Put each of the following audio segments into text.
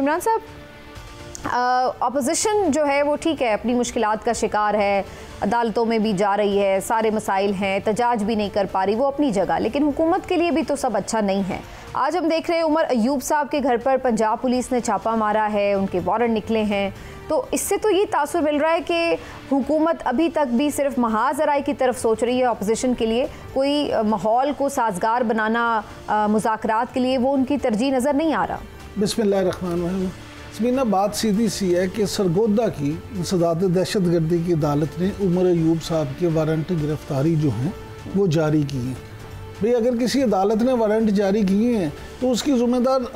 इमरान साहब, अपोजिशन जो है वो ठीक है, अपनी मुश्किलात का शिकार है, अदालतों में भी जा रही है, सारे मसाइल हैं, तजाज भी नहीं कर पा रही, वो अपनी जगह, लेकिन हुकूमत के लिए भी तो सब अच्छा नहीं है। आज हम देख रहे हैं उमर अयूब साहब के घर पर पंजाब पुलिस ने छापा मारा है, उनके वारंट निकले हैं, तो इससे तो ये तासुर मिल रहा है कि हुकूमत अभी तक भी सिर्फ महाज ज़राए की तरफ सोच रही है। अपोजिशन के लिए कोई माहौल को साजगार बनाना, मुज़ाकरात के लिए वो उनकी तरजीह नज़र नहीं आ रहा। बिस्मिल्लाहिर्रहमानिर्रहीम। इसमें बात सीधी सी है कि सरगोदा की सदात दहशतगर्दी की अदालत ने उमर अयूब साहब के वारंट गिरफ्तारी जो हैं वो जारी की हैं। भाई अगर किसी अदालत ने वारंट जारी किए हैं तो उसकी ज़िम्मेदार,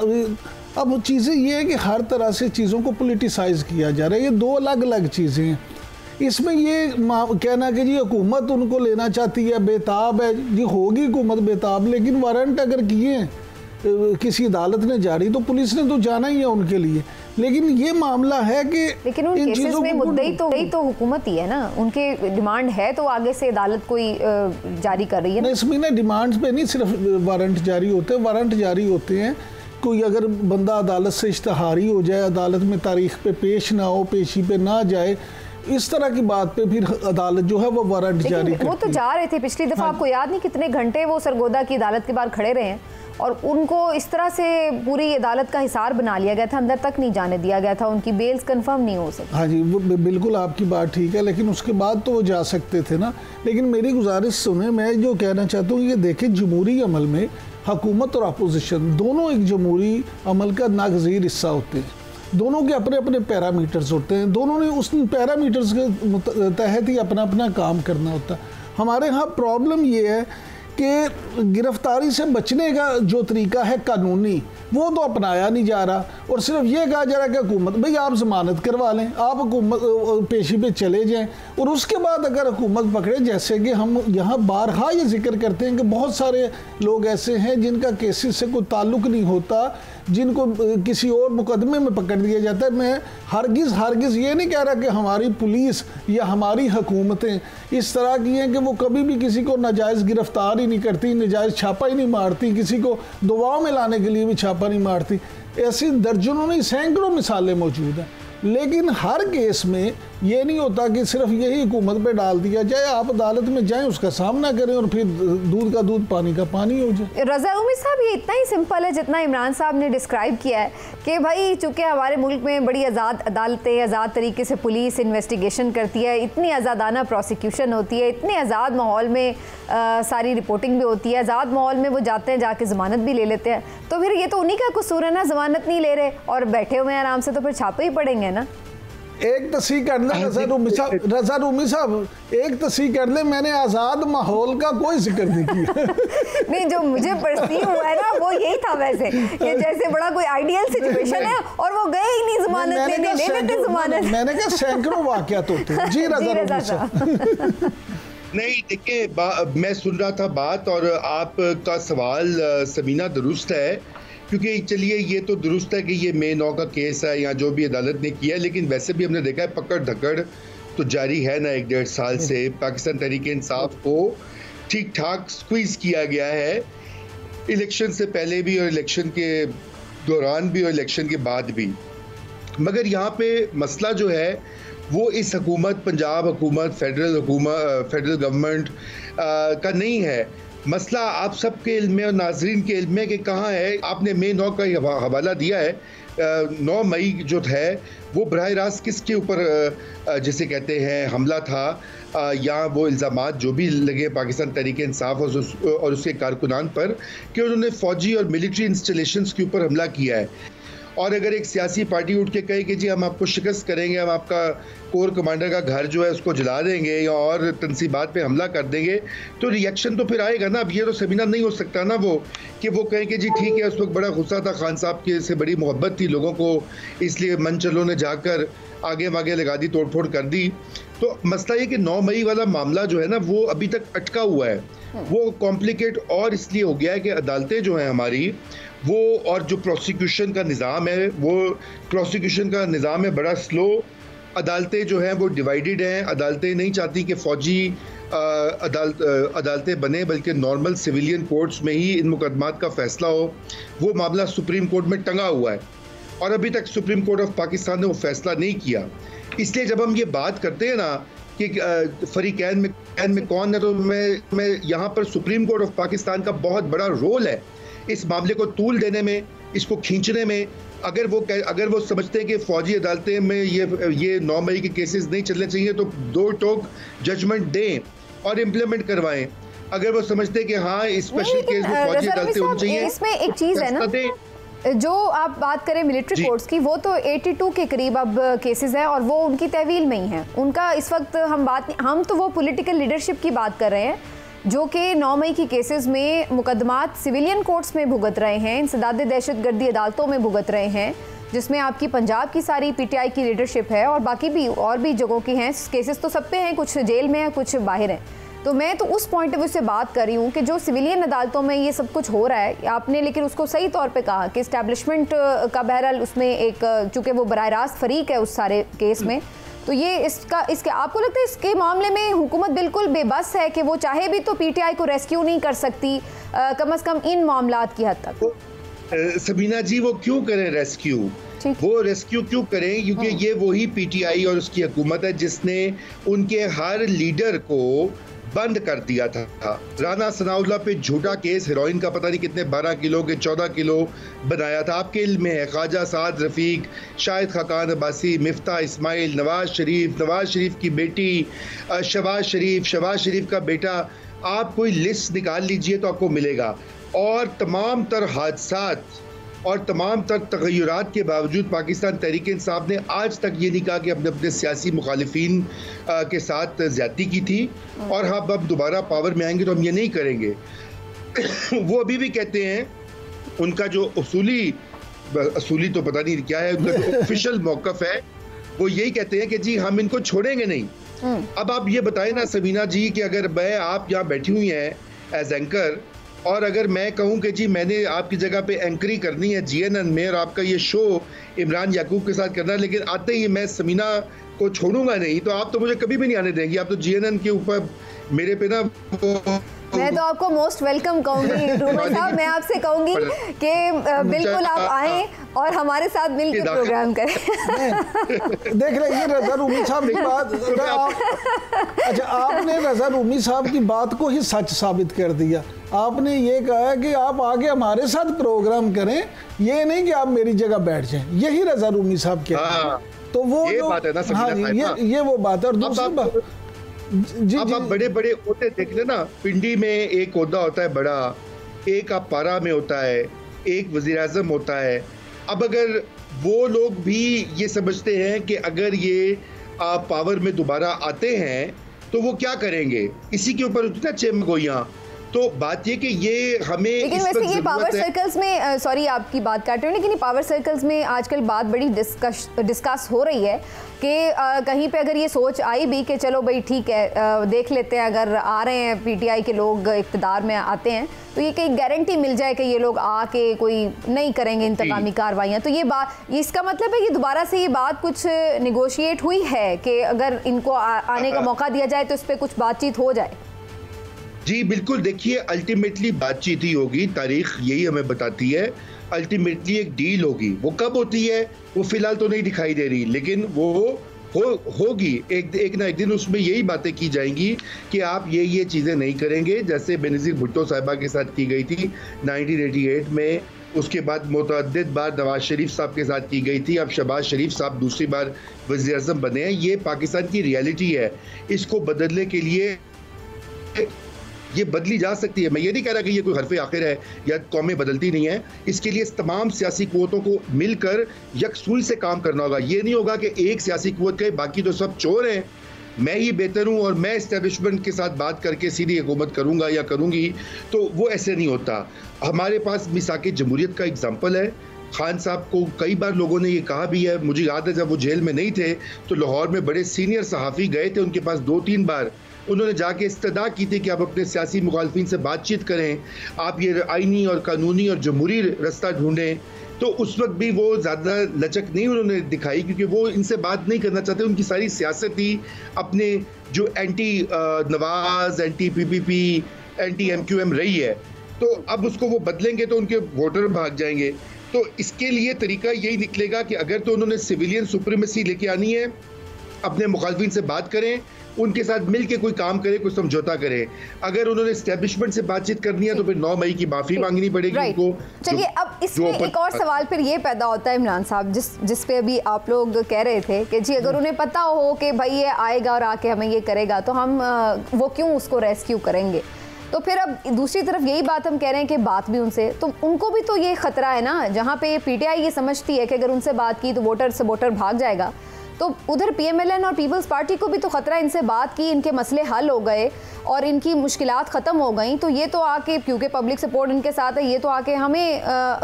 अब चीज़ें ये है कि हर तरह से चीज़ों को पोलिटिसाइज़ किया जा रहा है। ये दो अलग अलग चीज़ें हैं। इसमें ये कहना कि जी हुकूमत उनको लेना चाहती है, बेताब है, जी होगी हुकूमत बेताब, लेकिन वारंट अगर किए हैं किसी अदालत ने जारी तो पुलिस ने तो जाना ही है उनके लिए। लेकिन ये मामला है कि लेकिन उन केसेस में मुद्दई तो हुकूमत ही है ना, उनके डिमांड है तो आगे से अदालत कोई जारी कर रही है ना। इसमें ना डिमांड्स पे नहीं सिर्फ वारंट जारी होते, वारंट जारी होते हैं कोई अगर बंदा अदालत से इश्तहारी हो जाए, अदालत में तारीख पे पेश ना हो, पेशी पे ना जाए, इस तरह की बात पे फिर अदालत जो है वो वारंट जारी करती है। वो तो जा रहे थे पिछली दफ़ा, आपको याद नहीं कितने घंटे वो सरगोदा की अदालत के बाहर खड़े रहे हैं और उनको इस तरह से पूरी अदालत का हिसार बना लिया गया था, अंदर तक नहीं जाने दिया गया था, उनकी बेल्स कंफर्म नहीं हो सकती। हाँ जी, वो बिल्कुल आपकी बात ठीक है, लेकिन उसके बाद तो वो जा सकते थे ना। लेकिन मेरी गुजारिश सुने, मैं जो कहना चाहता हूँ ये देखें, जमहूरी अमल में हुकूमत और अपोजिशन दोनों एक जमहूरी अमल का नागज़ीर हिस्सा होते हैं। दोनों के अपने अपने पैरामीटर्स होते हैं, दोनों ने उस पैरामीटर्स के तहत ही अपना अपना काम करना होता है। हमारे यहाँ प्रॉब्लम ये है कि गिरफ्तारी से बचने का जो तरीका है कानूनी, वो तो अपनाया नहीं जा रहा और सिर्फ ये कहा जा रहा है कि हुकूमत भाई आप ज़मानत करवा लें, आप हुकूमत पेशी पे चले जाएं, और उसके बाद अगर हुकूमत पकड़े, जैसे कि हम यहाँ बारहा ये जिक्र करते हैं कि बहुत सारे लोग ऐसे हैं जिनका केसेस से कोई ताल्लुक़ नहीं होता, जिनको किसी और मुकदमे में पकड़ दिया जाता है। मैं हरगिज़ ये नहीं कह रहा कि हमारी पुलिस या हमारी हुकूमतें इस तरह की हैं कि वो कभी भी किसी को नाजायज़ गिरफ्तार ही नहीं करती, नाजायज़ छापा ही नहीं मारती, किसी को दबाव में लाने के लिए भी छापा नहीं मारती। ऐसी दर्जनों नहीं सैकड़ों मिसालें मौजूद हैं। लेकिन हर केस में ये नहीं होता कि सिर्फ यही हुकूमत पे डाल दिया जाए, आप अदालत में जाएं, उसका सामना करें और फिर दूध का दूध पानी का पानी हो जाए। रज़ा उम्मी साहब, ये इतना ही सिंपल है जितना इमरान साहब ने डिस्क्राइब किया है कि भाई चूँकि हमारे मुल्क में बड़ी आज़ाद अदालतें, आज़ाद तरीके से पुलिस इन्वेस्टिगेशन करती है, इतनी आज़ादाना प्रोसिक्यूशन होती है, इतने आज़ाद माहौल में सारी रिपोर्टिंग भी होती है, आज़ाद माहौल में वो जाते हैं, जाके ज़मानत भी ले लेते हैं, तो फिर ये तो उन्हीं का कसूर है ना, ज़मानत नहीं ले रहे और बैठे हुए हैं आराम से, तो फिर छापे ही पड़ेंगे ना। एक तस्वीर कर ले रज़ा रूमी साहब, एक तस्वीर कर ले, मैंने आज़ाद माहौल का कोई जिक्र नहीं किया। नहीं, जो मुझे परसीव हुआ है ना वो यही था वैसे कि जैसे बड़ा कोई आइडियल सिचुएशन है और वो गए ही नहीं ज़मानत लेने, ले लेते ज़मानत। मैंने कहा सैकड़ों वाक़यात होते हैं। जी रज़ा साहब। नहीं देखिए, मैं सुन रहा था बात और आपका सवाल समीना दुरुस्त है, क्योंकि चलिए ये तो दुरुस्त है कि ये मे 9 का केस है या जो भी अदालत ने किया है, लेकिन वैसे भी हमने देखा है पकड़ धकड़ तो जारी है ना 1-1.5 साल से। पाकिस्तान तहरीक इंसाफ को ठीक ठाक स्क्वीज़ किया गया है, इलेक्शन से पहले भी और इलेक्शन के दौरान भी और इलेक्शन के बाद भी। मगर यहाँ पे मसला जो है वो इस हुकूमत, पंजाब हुकूमत, फेडरल गवर्नमेंट का नहीं है। मसला आप सबके इल्म में और नाजरीन के इल्म में कि कहाँ है। आपने मे 9 का हवाला दिया है, 9 मई जो है वो बराह रास्त किसके ऊपर जिसे कहते हैं हमला था, या वो इल्ज़ामात जो भी लगे पाकिस्तान तहरीक इंसाफ और उसके कारकुनान पर कि उन्होंने फ़ौजी और मिलिट्री इंस्टॉलेशंस के ऊपर हमला किया है। और अगर एक सियासी पार्टी उठ के कहे कि जी हम आपको शिकस्त करेंगे, हम आपका कोर कमांडर का घर जो है उसको जला देंगे या और तनसीबात पे हमला कर देंगे, तो रिएक्शन तो फिर आएगा ना। अब ये तो सेमिनार नहीं हो सकता ना वो कि वो कहें कि जी ठीक है, उस वक्त बड़ा गुस्सा था, खान साहब की से बड़ी मोहब्बत थी लोगों को, इसलिए मनचलों ने जाकर आगे वागे लगा दी, तोड़ फोड़ कर दी। तो मसला ये कि 9 मई वाला मामला जो है ना वो अभी तक अटका हुआ है। वो कॉम्प्लिकेट और इसलिए हो गया है कि अदालतें जो हैं हमारी वो, और जो प्रोसिक्यूशन का निज़ाम है वो, प्रोसिक्यूशन का निज़ाम है बड़ा स्लो। अदालतें जो हैं वो डिवाइडेड हैं। अदालतें नहीं चाहती कि फ़ौजी अदालतें बने, बल्कि नॉर्मल सिविलियन कोर्ट्स में ही इन मुकदमात का फ़ैसला हो। वो मामला सुप्रीम कोर्ट में टंगा हुआ है और अभी तक सुप्रीम कोर्ट ऑफ पाकिस्तान ने वो फैसला नहीं किया। इसलिए जब हम ये बात करते हैं ना कि फरीकैन में कौन है, तो मैं यहाँ पर सुप्रीम कोर्ट ऑफ पाकिस्तान का बहुत बड़ा रोल है इस मामले को तूल देने में, इसको खींचने में। अगर वो समझते हैं कि फौजी अदालतें में ये 9 मई के केसेस नहीं चलने चाहिए तो 2 टोक जजमेंट दें और इम्प्लीमेंट करवाएं। अगर वो समझते हैं कि हाँ स्पेशल केस में फौजी अदालतें होनी चाहिए, इसमें एक चीज है ना, जो आप बात करें मिलिट्री कोर्ट्स की, वो तो 82 के करीब अब केसेस हैं और वो उनकी तहवील में ही है उनका इस वक्त। हम तो वो पॉलिटिकल लीडरशिप की बात कर रहे हैं जो कि 9 मई की केसेस में मुकदमात सिविलियन कोर्ट्स में भुगत रहे हैं, इंसदाद दहशतगर्दी अदालतों में भुगत रहे हैं, जिसमें आपकी पंजाब की सारी पीटीआई की लीडरशिप है और बाकी भी और भी जगहों की हैं। केसेस तो सब पे हैं, कुछ जेल में हैं, कुछ बाहर हैं। तो मैं तो उस पॉइंट ऑफ व्यू से बात कर रही हूँ कि जो सिविलियन अदालतों में ये सब कुछ हो रहा है, आपने लेकिन उसको सही तौर पे कहा कि इस्टेब्लिशमेंट का बहरहाल उसमें एक, चूँकि वो बराह रास्त फरीक है उस सारे केस में, तो ये इसके आपको लगता है इसके मामले में हुकूमत बिल्कुल बेबस है कि वो चाहे भी तो पीटीआई को रेस्क्यू नहीं कर सकती, कम से कम इन मामलात की हद तक? सबीना जी, वो क्यों करें रेस्क्यू? वो रेस्क्यू क्यों करें? क्योंकि ये वही पीटीआई और उसकी हुकूमत है जिसने उनके हर लीडर को बंद कर दिया था। राना सनाउल्लाह पे झूठा केस, हेरोइन का पता नहीं कितने 12 किलो के 14 किलो बनाया था। आपके इल्म में है ख्वाजा साद रफीक, शाहिद खाकान अब्बासी, मिफ्ता इस्माइल, नवाज शरीफ की बेटी शहबाज शरीफ का बेटा। आप कोई लिस्ट निकाल लीजिए तो आपको मिलेगा। और तमाम तर हादसात और तमाम तर तगय्युरात के बावजूद पाकिस्तान तहरीक इंसाफ ने आज तक ये नहीं कहा कि अपने सियासी मुखालिफिन के साथ ज्यादती की थी और हाँ अब दोबारा पावर में आएंगे तो हम ये नहीं करेंगे। वो अभी भी कहते हैं, उनका जो असूली तो पता नहीं क्या है, उनका जो ऑफिशियल मौकफ है वो यही कहते हैं कि जी हम इनको छोड़ेंगे नहीं। अब आप ये बताएं ना सबीना जी कि अगर आप यहाँ बैठी हुई हैं एज एंकर और अगर मैं कहूं कि जी मैंने आपकी जगह पे एंकरी करनी है जीएनएन में और आपका ये शो इमरान याकूब के साथ करना है, लेकिन आते ही मैं समीना को छोड़ूंगा नहीं, तो आप तो मुझे कभी भी नहीं आने देंगी। आप तो जीएनएन के ऊपर मेरे पे ना मैं तो आपको मोस्ट वेलकम कहूंगी रूमर साहब। मैं आपसे कहूंगी कि बिल्कुल आप आएं और हमारे साथ मिलकर प्रोग्राम करें। देख रहे हैं रजा रूमी साहब की बात, अच्छा आपने रजा रूमी साहब की बात को ही सच साबित कर दिया। आपने ये कहा कि आप आगे हमारे साथ प्रोग्राम करें, ये नहीं कि आप मेरी जगह बैठ जाएं। यही रजा रूमी साहब कहते। तो वो ये बात है ना, हाँ ये वो बात है। और दूसरी बात, अब आप बड़े बड़े ओहदे देख लेना, पिंडी में एक ओहदा होता है बड़ा, एक आप पारा में होता है, एक वज़ीर आज़म होता है। अब अगर वो लोग भी ये समझते हैं कि अगर ये पावर में दोबारा आते हैं तो वो क्या करेंगे, इसी के ऊपर उतना चेमगोइयाँ। तो बात ये कि ये हमें, लेकिन वैसे ये पावर सर्कल्स में, सॉरी आपकी बात काट रही हूँ, लेकिन ये पावर सर्कल्स में आजकल बात बड़ी डिस्कस हो रही है कि कहीं पे अगर ये सोच आई भी कि चलो भाई ठीक है देख लेते हैं, अगर आ रहे हैं पीटीआई के लोग इक़्तिदार में आते हैं तो ये कहीं गारंटी मिल जाए कि ये लोग आके कोई नहीं करेंगे इंतकामी कार्रवाइयाँ। तो ये बात, इसका मतलब है कि दोबारा से ये बात कुछ निगोशिएट हुई है कि अगर इनको आने का मौका दिया जाए तो इस पर कुछ बातचीत हो जाए? जी बिल्कुल, देखिए अल्टीमेटली बातचीत ही होगी, तारीख यही हमें बताती है। अल्टीमेटली एक डील होगी, वो कब होती है वो फिलहाल तो नहीं दिखाई दे रही, लेकिन वो होगी एक ना एक दिन। उसमें यही बातें की जाएंगी कि आप ये चीज़ें नहीं करेंगे, जैसे बेनज़ीर भुट्टो साहिबा के साथ की गई थी 1988 में, उसके बाद मुतअद्दिद बार नवाज शरीफ साहब के साथ की गई थी, अब शहबाज शरीफ साहब दूसरी बार वज़ीर आज़म बने हैं। ये पाकिस्तान की रियलिटी है, इसको बदलने के लिए ये बदली जा सकती है। मैं ये नहीं कह रहा कि ये कोई हरफ़े आखिर है या कौमें बदलती नहीं है। इसके लिए तमाम सियासी कुव्वतों को मिलकर यकसुई से काम करना होगा। ये नहीं होगा कि एक सियासी कुव्वत कहे बाकी तो सब चोर हैं, मैं ही बेहतर हूँ और मैं इस्टेब्लिशमेंट के साथ बात करके सीधी हुकूमत करूँगा या करूँगी, तो वो ऐसे नहीं होता। हमारे पास मिसाक जमहूरियत का एग्जाम्पल है। खान साहब को कई बार लोगों ने ये कहा भी है, मुझे याद है जब वो जेल में नहीं थे तो लाहौर में बड़े सीनियर सहाफ़ी गए थे उनके पास 2-3 बार, उन्होंने जाके इस्तदा की थी कि आप अपने सियासी मुखालफिन से बातचीत करें, आप ये आइनी और कानूनी और जमहूरी रास्ता ढूंढें। तो उस वक्त भी वो ज़्यादा लचक नहीं उन्होंने दिखाई, क्योंकि वो इनसे बात नहीं करना चाहते। उनकी सारी सियासत ही अपने जो anti Nawaz, anti PPP, anti MQM रही है। तो अब उसको वो बदलेंगे तो उनके वोटर भाग जाएंगे। तो इसके लिए तरीका यही निकलेगा कि अगर तो उन्होंने सिविलियन सुप्रीमेसी लेके आनी है, अपने मुखालफिन से बात करें, उनके साथ मिलके कोई काम करे, कोई समझौता करे। अगर उन्होंने एस्टेब्लिशमेंट से बातचीत करनी है तो फिर 9 मई की माफी मांगनी पड़ेगी उनको। चलिए, अब इसमें एक और सवाल फिर ये पैदा होता है इमरान साहब, जिस पे अभी आप लोग कह रहे थे कि जी अगर उन्हें पता हो कि भाई ये आएगा और आके हमें ये करेगा तो हम वो क्यों उसको रेस्क्यू करेंगे। तो फिर अब दूसरी तरफ यही बात हम कह रहे हैं कि बात भी उनसे, तो उनको भी तो ये खतरा है ना, जहाँ पे पीटीआई ये समझती है कि अगर उनसे बात की तो वोटर भाग जाएगा, तो उधर पीएमएलएन और पीपल्स पार्टी को भी तो खतरा, इनसे बात की, इनके मसले हल हो गए और इनकी मुश्किलात ख़त्म हो गई, तो ये तो आके, क्योंकि पब्लिक सपोर्ट इनके साथ है, ये तो आके हमें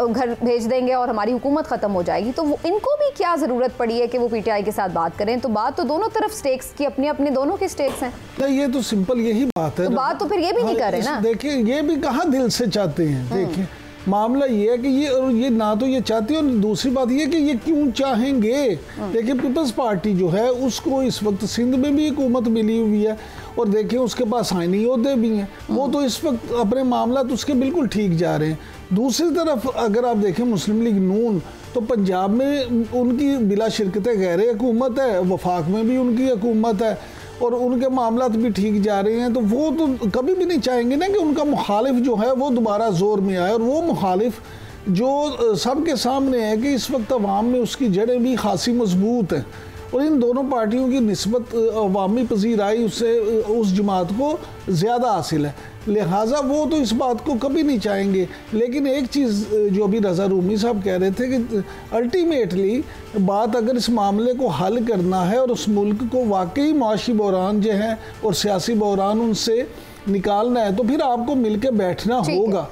घर भेज देंगे और हमारी हुकूमत ख़त्म हो जाएगी। तो इनको भी क्या ज़रूरत पड़ी है कि वो पीटीआई के साथ बात करें। तो बात तो दोनों तरफ स्टेक्स की, अपने अपने दोनों के स्टेक्स हैं। नहीं, ये तो सिंपल यही बात है। तो बात तो फिर ये भी नहीं कर रहे ना। देखिए, ये भी कहाँ दिल से चाहते हैं। देखिए, मामला ये है कि ये ना तो ये चाहती है, और दूसरी बात ये कि ये क्यों चाहेंगे। देखिए, पीपल्स पार्टी जो है उसको इस वक्त सिंध में भी हुकूमत मिली हुई है और देखिए उसके पास आईनी ओहदे भी हैं, वो तो इस वक्त अपने मामला तो उसके बिल्कुल ठीक जा रहे हैं। दूसरी तरफ अगर आप देखें मुस्लिम लीग नून, तो पंजाब में उनकी बिला शिरकत गैर हुकूमत है, वफाक में भी उनकी हुकूमत है और उनके मामला भी ठीक जा रहे हैं, तो वो तो कभी भी नहीं चाहेंगे ना कि उनका मुखालिफ जो है वो दोबारा जोर में आए। और वो मुखालिफ जो सबके सामने है कि इस वक्त अवाम में उसकी जड़ें भी खासी मजबूत हैं और इन दोनों पार्टियों की निस्बत अवामी पजीराई उससे उस जमात को ज़्यादा हासिल है, लिहाजा वो तो इस बात को कभी नहीं चाहेंगे। लेकिन एक चीज़ जो अभी रज़ा रूमी साहब कह रहे थे कि अल्टीमेटली बात अगर इस मामले को हल करना है और उस मुल्क को वाकई माशी बहरान जो हैं और सियासी बहरान उनसे निकालना है, तो फिर आपको मिल के बैठना होगा।